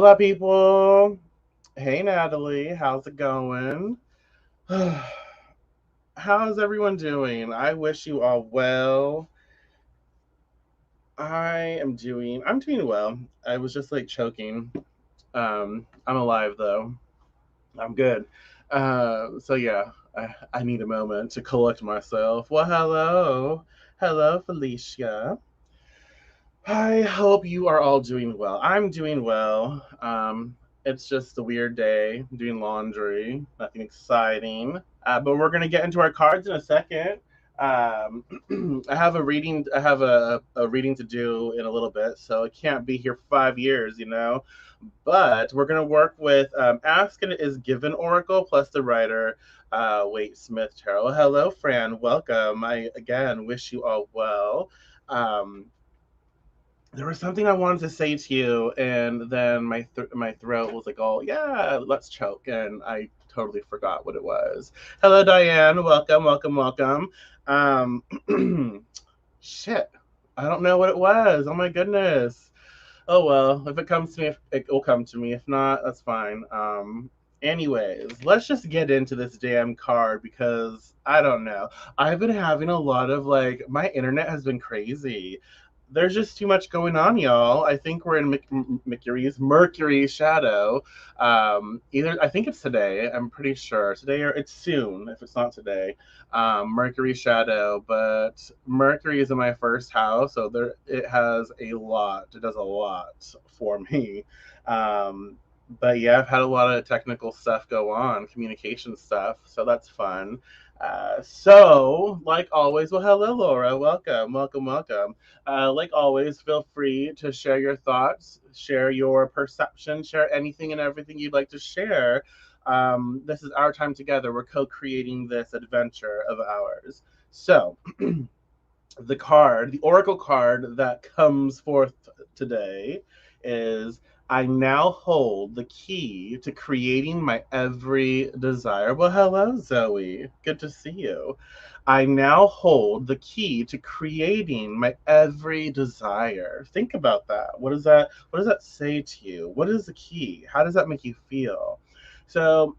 Hola, people. Hey, Natalie. How's it going? How's everyone doing? I wish you all well. I'm doing well. I was just like choking. I'm alive though. I'm good. So yeah, I need a moment to collect myself. Well, hello. Hello, Felicia. I hope you are all doing well. I'm doing well. It's just a weird day. I'm doing laundry, nothing exciting. But we're gonna get into our cards in a second. Um, I have a reading. I have a reading to do in a little bit, so I can't be here 5 years, But we're gonna work with Ask and It Is Given Oracle plus the Rider Waite Smith Tarot. Hello, Fran. Welcome. I again wish you all well. Um, there was something I wanted to say to you, and then my throat was like, "Oh yeah, let's choke," and I totally forgot what it was. Hello, Diane. Welcome, welcome, welcome. Um, shit, I don't know what it was. Oh my goodness. Oh well, if it comes to me, it will come to me. If not, that's fine. Anyways, let's just get into this damn card because I don't know. I've been having a lot of like my internet has been crazy. There's just too much going on, y'all. I think we're in Mercury's shadow. Either I think it's today. I'm pretty sure today or it's soon. If it's not today, Mercury shadow. But Mercury is in my first house, so there it has a lot. It does a lot for me. Um, but yeah, I've had a lot of technical stuff go on, communication stuff, so that's fun. So, like always, well, hello, Laura. Welcome, welcome, welcome. Like always, feel free to share your thoughts, share your perception, share anything and everything you'd like to share. This is our time together. We're co creating this adventure of ours. So, the oracle card that comes forth today is I now hold the key to creating my every desire. Well, hello, Zoe. Good to see you. I now hold the key to creating my every desire. Think about that. What does that say to you? What is the key? How does that make you feel? So,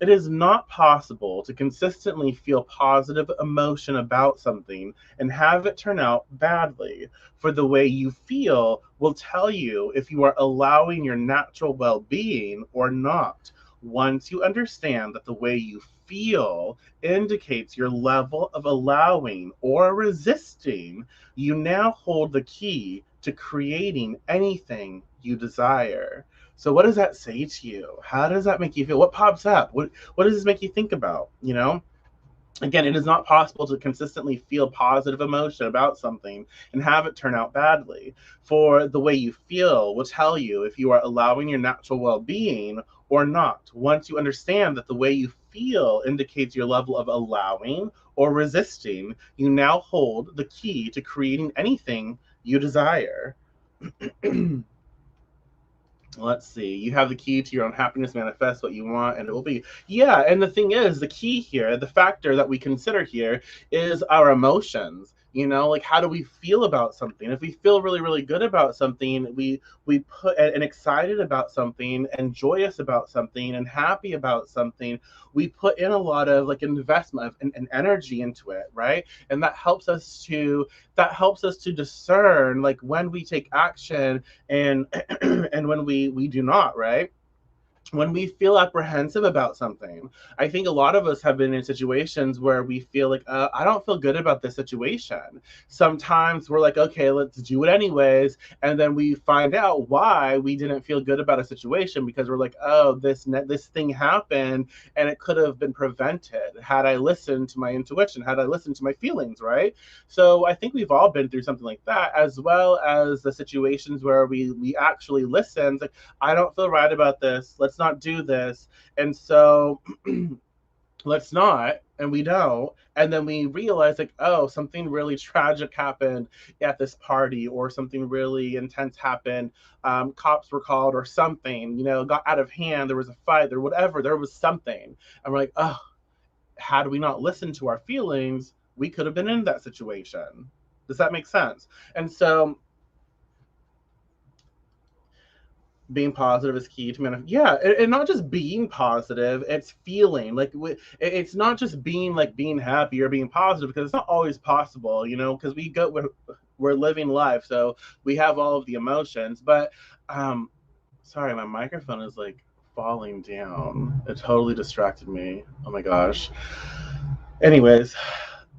it is not possible to consistently feel positive emotion about something and have it turn out badly. For the way you feel will tell you if you are allowing your natural well being or not. Once you understand that the way you feel indicates your level of allowing or resisting, you now hold the key to creating anything you desire. So what does that say to you? How does that make you feel? What pops up? What does this make you think about? Again, it is not possible to consistently feel positive emotion about something and have it turn out badly. For the way you feel will tell you if you are allowing your natural well being or not. Once you understand that the way you feel indicates your level of allowing or resisting, you now hold the key to creating anything you desire. Let's see. You have the key to your own happiness, manifest what you want, and it will be. Yeah, and the thing is, the key here, the factor that we consider here is our emotions. Like how do we feel about something? If we feel really, really good about something, we put and excited about something, and joyous about something, and happy about something, we put in a lot of like investment and energy into it, right? And that helps us to discern like when we take action and and when we do not, right? When we feel apprehensive about something, I think a lot of us have been in situations where we feel like, I don't feel good about this situation. Sometimes we're like, okay, let's do it anyways. And then we find out why we didn't feel good about a situation because we're like, oh, this thing happened and it could have been prevented had I listened to my intuition, had I listened to my feelings, right? So I think we've all been through something like that, as well as the situations where we actually listen. Like, I don't feel right about this. Let's not do this. And so let's not, and we don't. And then we realize, like, oh, something really tragic happened at this party, or something really intense happened. Cops were called, or something, got out of hand. There was a fight, or whatever. There was something. And we're like, oh, had we not listened to our feelings, we could have been in that situation. Does that make sense? And so Being positive is key to manifest. Yeah, and not just being positive, it's feeling like it's not just being like being happy or being positive, because it's not always possible, because we're living life, so we have all of the emotions. But sorry, my microphone is like falling down. It totally distracted me. Oh my gosh. Anyways,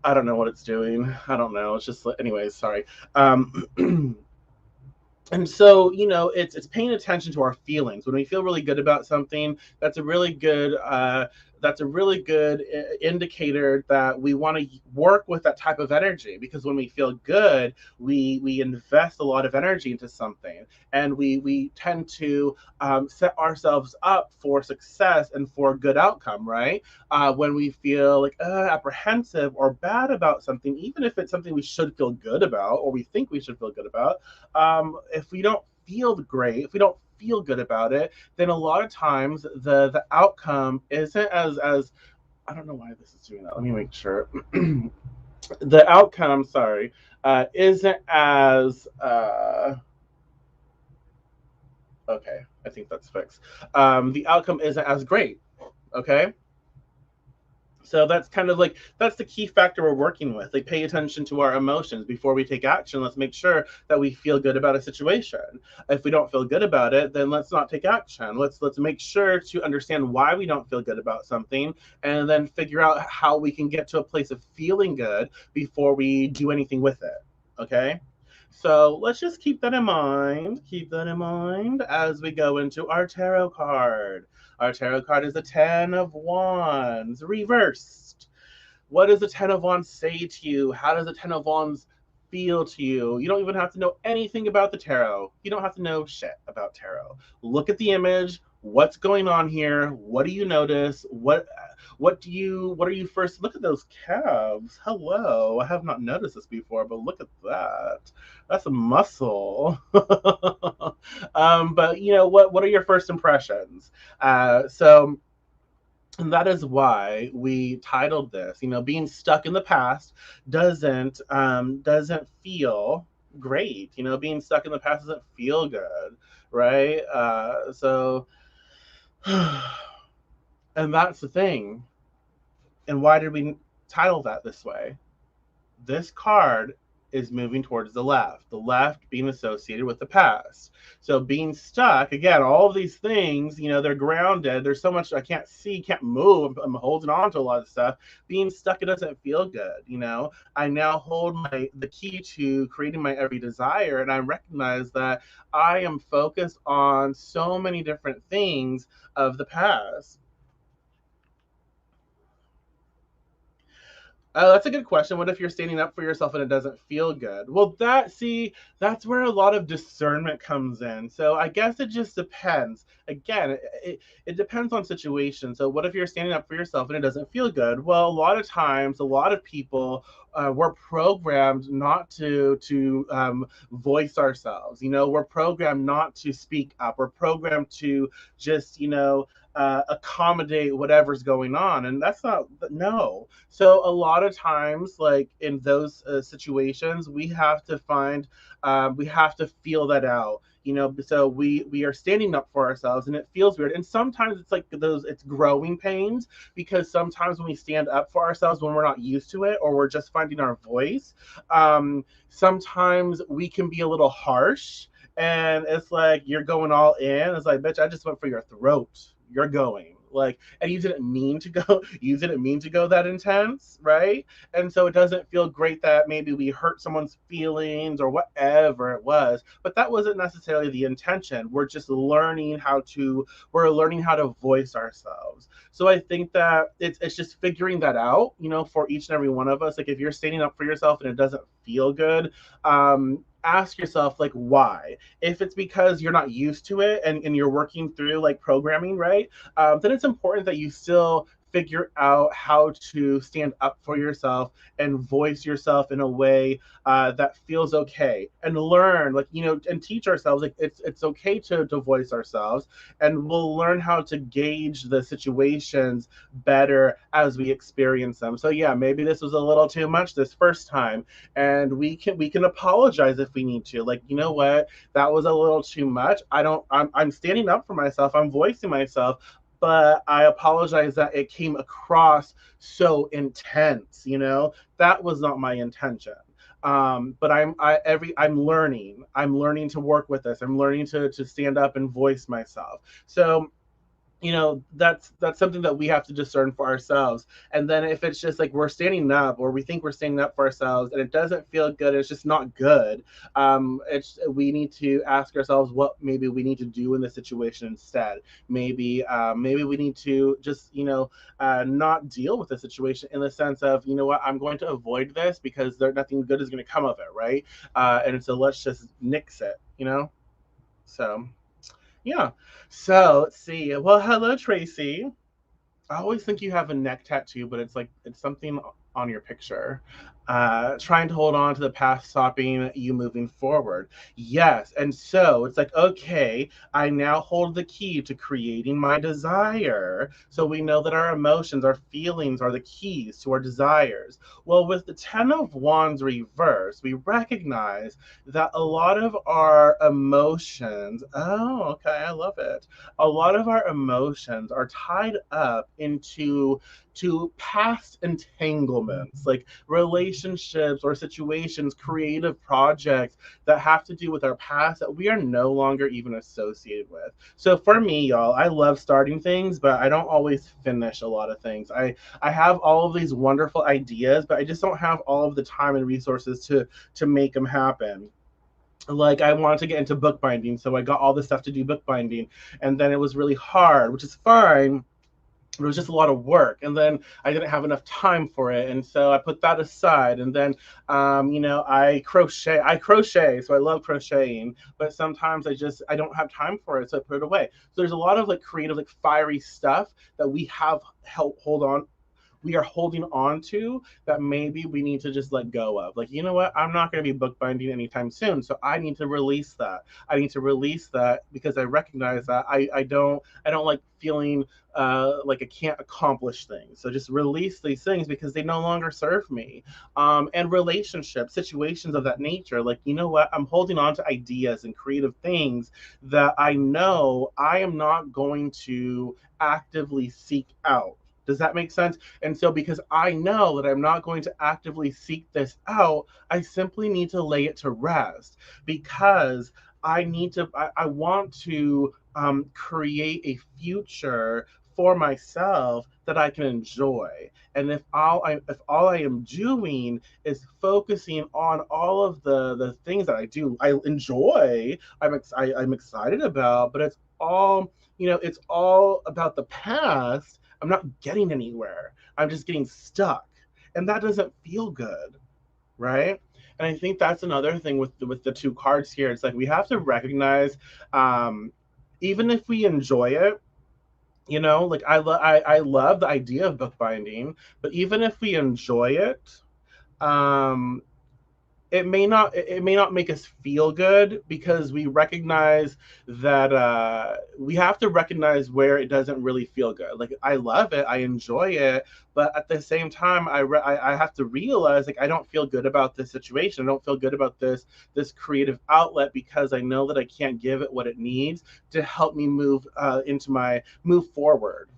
I don't know what it's doing. I don't know. It's just, anyways, sorry. And so, it's paying attention to our feelings. When we feel really good about something, that's a really good indicator that we want to work with that type of energy, because when we feel good, we invest a lot of energy into something, and we tend to set ourselves up for success and for a good outcome, right? When we feel like apprehensive or bad about something, even if it's something we should feel good about or we think we should feel good about, if we don't feel great, if we don't feel good about it, then a lot of times the outcome isn't as I don't know why this is doing that. Let me make sure. The outcome, sorry, isn't as okay. I think that's fixed. The outcome isn't as great. Okay. So that's kind of like, that's the key factor we're working with. Like, pay attention to our emotions before we take action. Let's make sure that we feel good about a situation. If we don't feel good about it, then let's not take action. Let's make sure to understand why we don't feel good about something, and then figure out how we can get to a place of feeling good before we do anything with it. Okay? So let's just keep that in mind. Keep that in mind as we go into our tarot card. Our tarot card is the Ten of Wands, reversed. What does the Ten of Wands say to you? How does the Ten of Wands feel to you? You don't even have to know anything about the tarot. You don't have to know shit about tarot. Look at the image. What's going on here? What do you notice? What are you first? Look at those calves. Hello. I have not noticed this before, but look at that. That's a muscle. But what are your first impressions? So and that is why we titled this. Being stuck in the past doesn't feel great. Being stuck in the past doesn't feel good, right? So and that's the thing. And why did we title that this way? This card is moving towards the left being associated with the past. So being stuck, again, all of these things, they're grounded. There's so much I can't see, can't move. I'm holding on to a lot of stuff. Being stuck, it doesn't feel good. I now hold the key to creating my every desire, and I recognize that I am focused on so many different things of the past. Oh, that's a good question. What if you're standing up for yourself and it doesn't feel good? Well, that's where a lot of discernment comes in. So I guess it just depends. Again, it depends on situation. So what if you're standing up for yourself and it doesn't feel good? Well, a lot of times, a lot of people we're programmed not to voice ourselves. We're programmed not to speak up. We're programmed to just accommodate whatever's going on, and that's not no. So a lot of times, like in those situations, we have to feel that out. So we are standing up for ourselves, and it feels weird. And sometimes it's growing pains, because sometimes when we stand up for ourselves, when we're not used to it or we're just finding our voice, sometimes we can be a little harsh, and it's like you're going all in. It's like, bitch, I just went for your throat. You're going like, and you didn't mean to go. You didn't mean to go that intense, right? And so it doesn't feel great that maybe we hurt someone's feelings or whatever it was, but that wasn't necessarily the intention. We're learning how to voice ourselves. So I think that it's just figuring that out, for each and every one of us. Like, if you're standing up for yourself and it doesn't feel good, ask yourself, like, why. If it's because you're not used to it, and you're working through like programming, right? Then it's important that you still figure out how to stand up for yourself and voice yourself in a way that feels okay, and learn, like, and teach ourselves, like, it's okay to voice ourselves, and we'll learn how to gauge the situations better as we experience them. So yeah, maybe this was a little too much this first time, and we can apologize if we need to. Like, you know what, that was a little too much. I'm standing up for myself, I'm voicing myself, but I apologize that it came across so intense. That was not my intention. But I'm learning to work with this. I'm learning to stand up and voice myself. So that's something that we have to discern for ourselves. And then if it's just like we're standing up, or we think we're standing up for ourselves, and it doesn't feel good, it's just not good. It's We need to ask ourselves what maybe we need to do in the situation instead. Maybe we need to just not deal with the situation, in the sense of, what, I'm going to avoid this because nothing good is going to come of it, right? And so let's just nix it. So yeah. So let's see. Well, hello, Tracy. I always think you have a neck tattoo, but it's like it's something on your picture. Trying to hold on to the past, stopping you moving forward. Yes, and so it's like, okay, I now hold the key to creating my desire. So we know that our emotions, our feelings are the keys to our desires. Well, with the Ten of Wands reversed, we recognize that a lot of our emotions, oh, okay, I love it. A lot of our emotions are tied up into past entanglements, like relationships or situations, creative projects that have to do with our past that we are no longer even associated with. So for me, y'all, I love starting things, but I don't always finish a lot of things. I have all of these wonderful ideas, but I just don't have all of the time and resources to make them happen. Like, I wanted to get into bookbinding, so I got all the stuff to do bookbinding, and then it was really hard, which is fine. It was just a lot of work, and then I didn't have enough time for it, and so I put that aside. And then I crochet, so I love crocheting, but sometimes I don't have time for it, so I put it away. So there's a lot of like creative, like fiery stuff that we have help hold on we are holding on to, that maybe we need to just let go of. Like, you know what? I'm not going to be bookbinding anytime soon, so I need to release that. I need to release that because I recognize that I don't like feeling like I can't accomplish things. So just release these things because they no longer serve me. And relationships, situations of that nature. Like, you know what? I'm holding on to ideas and creative things that I know I am not going to actively seek out. Does that make sense? And so, because I know that I'm not going to actively seek this out, I simply need to lay it to rest, because I want to create a future for myself that I can enjoy. And if all I am doing is focusing on all of the things that I enjoy, I'm excited about, but it's all about the past. I'm not getting anywhere. I'm just getting stuck. And that doesn't feel good, right? And I think that's another thing with the two cards here. It's like we have to recognize, um, even if we enjoy it, like I love the idea of bookbinding, but even if we enjoy it, um, it may not make us feel good, because we recognize that we have to recognize where it doesn't really feel good. Like, I love it, I enjoy it, but at the same time I have to realize, like, I don't feel good about this situation. I don't feel good about this creative outlet, because I know that I can't give it what it needs to help me move forward.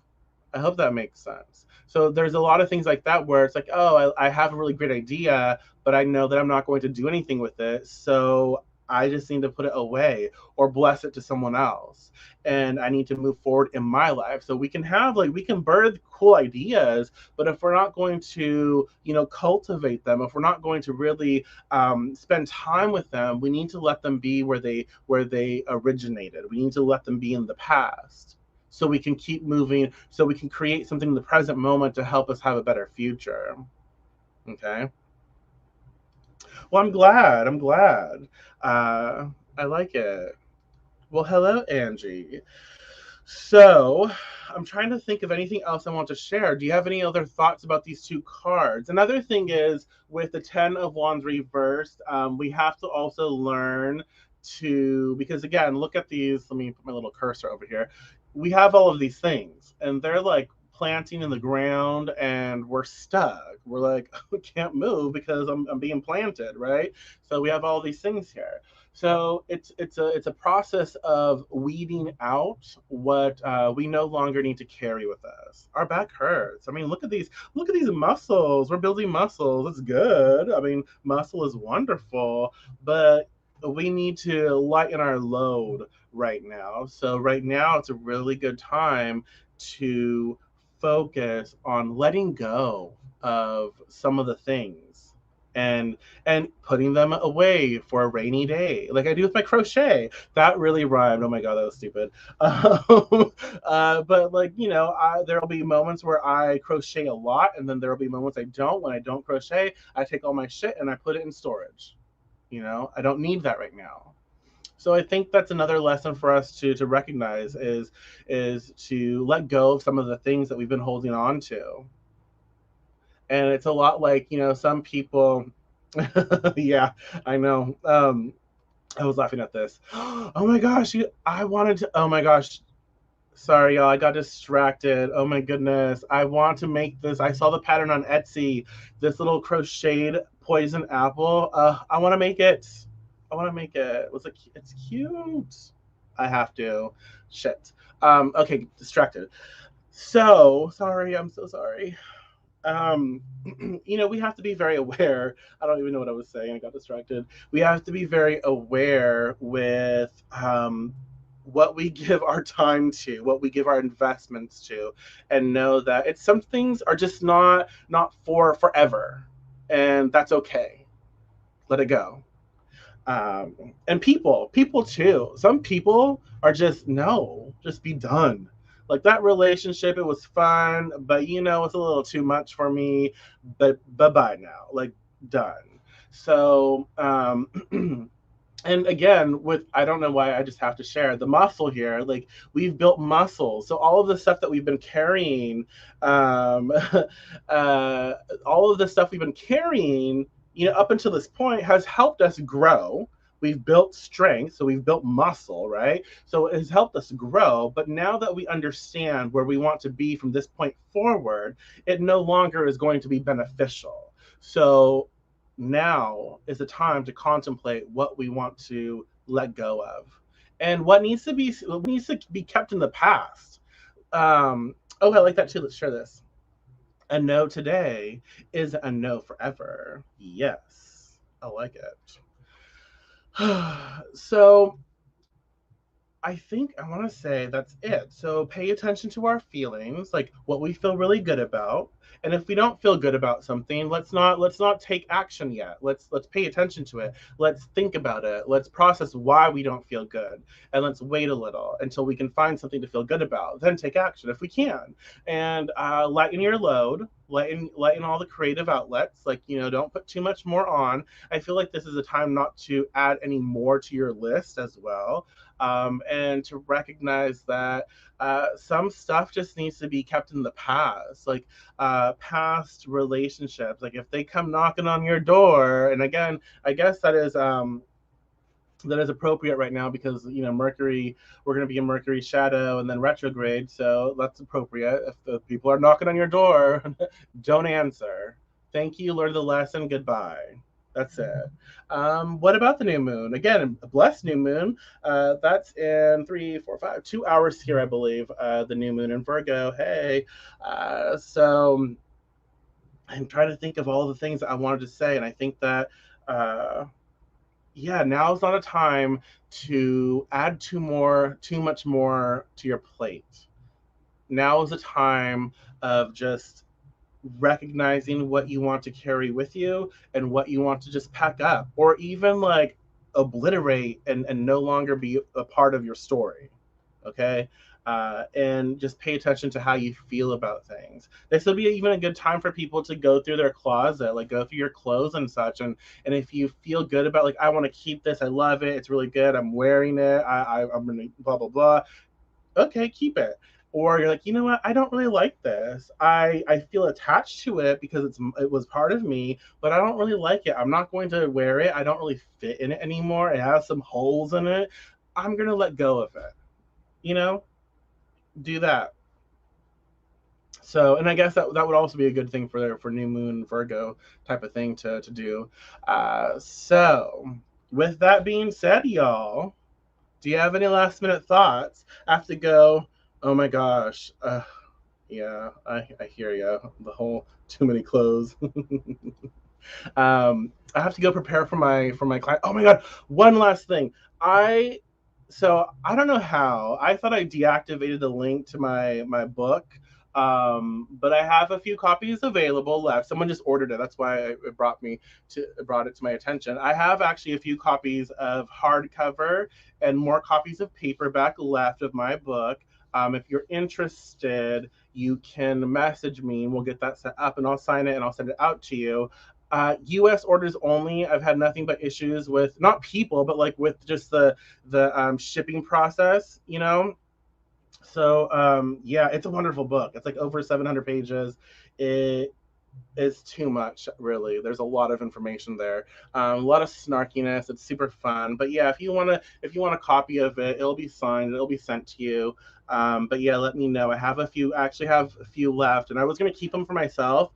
I hope that makes sense. So there's a lot of things like that where it's like, oh, I have a really great idea, but I know that I'm not going to do anything with it. So I just need to put it away or bless it to someone else. And I need to move forward in my life. So we can birth cool ideas, but if we're not going to, cultivate them, if we're not going to really spend time with them, we need to let them be where they originated. We need to let them be in the past, so we can keep moving, so we can create something in the present moment to help us have a better future. Okay. Well, I'm glad. I'm glad. Uh, I like it. Well, hello, Angie. So I'm trying to think of anything else I want to share. Do you have any other thoughts about these two cards? Another thing is with the Ten of Wands reversed, we have to also learn to, because again, look at these. Let me put my little cursor over here. We have all of these things, and they're like planting in the ground, and we're stuck. We're like, we can't move because I'm being planted, right? So we have all these things here. So it's a process of weeding out what we no longer need to carry with us. Our back hurts. I mean, look at these muscles. We're building muscles. It's good. I mean, muscle is wonderful, but we need to lighten our load right now. So right now, it's a really good time to focus on letting go of some of the things and putting them away for a rainy day, like I do with my crochet. That really rhymed. Oh my god, that was stupid. But like there'll be moments where I crochet a lot, and then there'll be moments I don't. When I don't crochet, I take all my shit and I put it in storage. I don't need that right now. So I think that's another lesson for us to recognize is to let go of some of the things that we've been holding on to. And it's a lot like, some people. Yeah, I know. I was laughing at this. Oh my gosh, I wanted to. Oh my gosh, sorry, y'all. I got distracted. Oh my goodness. I want to make this. I saw the pattern on Etsy. This little crocheted poison apple. I want to make it. I want to make it. It's cute. I have to. Shit. Okay, distracted. So sorry. I'm so sorry. um we have to be very aware. I don't even know what I was saying. I got distracted. We have to be very aware with what we give our time to, what we give our investments to, and know that it's some things are just not for forever, and that's okay. Let it go. And people too. Some people are just no, just be done. Like that relationship, it was fun, but it's a little too much for me. But bye bye now, like done. So, and again, with I don't know why I just have to share the muscle here. Like we've built muscle, so all of the stuff that we've been carrying, um, uh, all of the stuff we've been carrying, up until this point has helped us grow. We've built strength, so we've built muscle, right? So it has helped us grow. But now that we understand where we want to be from this point forward, it no longer is going to be beneficial. So now is the time to contemplate what we want to let go of and what needs to be kept in the past. Oh, I like that too. Let's share this. A no today is a no forever. Yes, I like it. So I think I want to say that's it. So pay attention to our feelings, like what we feel really good about. And if we don't feel good about something, let's not take action yet. Let's pay attention to it. Let's think about it. Let's process why we don't feel good. And let's wait a little until we can find something to feel good about. Then take action if we can. And lighten your load. Lighten all the creative outlets. Like, don't put too much more on. I feel like this is a time not to add any more to your list as well, and to recognize that some stuff just needs to be kept in the past, like past relationships. Like if they come knocking on your door, and again, I guess that is appropriate right now because Mercury, we're going to be in Mercury shadow and then retrograde, so that's appropriate. If the people are knocking on your door, don't answer. Thank you, learn the lesson, goodbye. That's it. What about the new moon? Again, a blessed new moon. That's in 2 hours here, I believe. The new moon in Virgo. Hey. So I'm trying to think of all the things that I wanted to say, and I think that uh, yeah, now is not a time to add too much more to your plate. Now is a time of just recognizing what you want to carry with you and what you want to just pack up, or even like obliterate and no longer be a part of your story. Okay. And just pay attention to how you feel about things. This will be even a good time for people to go through their closet, like go through your clothes and such. And if you feel good about, like, I want to keep this, I love it, it's really good, I'm wearing it, I'm gonna blah blah blah. okay, keep it. Or you're like, you know what, I don't really like this. I feel attached to it because it was part of me, but I don't really like it. I'm not going to wear it. I don't really fit in it anymore. It has some holes in it. I'm gonna let go of it. You know, do that. So, and I guess that would also be a good thing for new moon Virgo type of thing to do. So, with that being said, y'all, do you have any last minute thoughts? I have to go. Oh my gosh. Yeah, I hear you. The whole too many clothes. I have to go prepare for my client. Oh my god! One last thing. I I don't know how. I thought I deactivated the link to my book, but I have a few copies available left. Someone just ordered it. That's why it brought it to my attention. I have actually a few copies of hardcover and more copies of paperback left of my book. If you're interested, you can message me and we'll get that set up and I'll sign it and I'll send it out to you. US orders only. I've had nothing but issues with not people, but like with just the shipping process, you know. So yeah, it's a wonderful book. It's like over 700 pages. It is too much, really. There's a lot of information there, a lot of snarkiness. It's super fun. But yeah, if you want a copy of it, it'll be signed. It'll be sent to you. But yeah, let me know. I actually have a few left, and I was gonna keep them for myself,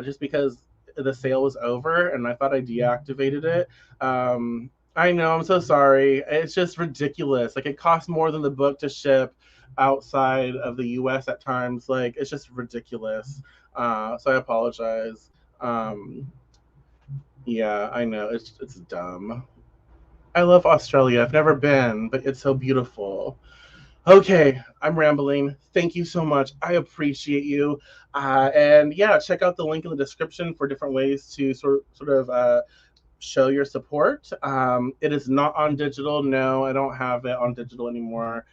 just because the sale was over, and I thought I deactivated it. I know. I'm so sorry. It's just ridiculous. Like it costs more than the book to ship outside of the US at times. Like it's just ridiculous. So I apologize. Um, yeah, I know it's dumb. I love Australia. I've never been, but it's so beautiful. Okay, I'm rambling. Thank you so much. I appreciate you. And yeah, check out the link in the description for different ways to sort of show your support. It is not on digital. No, I don't have it on digital anymore.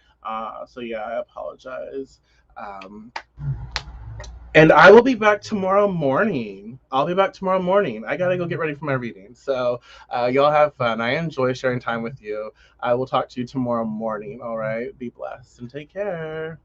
So yeah, I apologize. Um, And I will be back tomorrow morning. I'll be back tomorrow morning. I gotta go get ready for my reading. So y'all have fun. I enjoy sharing time with you. I will talk to you tomorrow morning. All right. Be blessed and take care.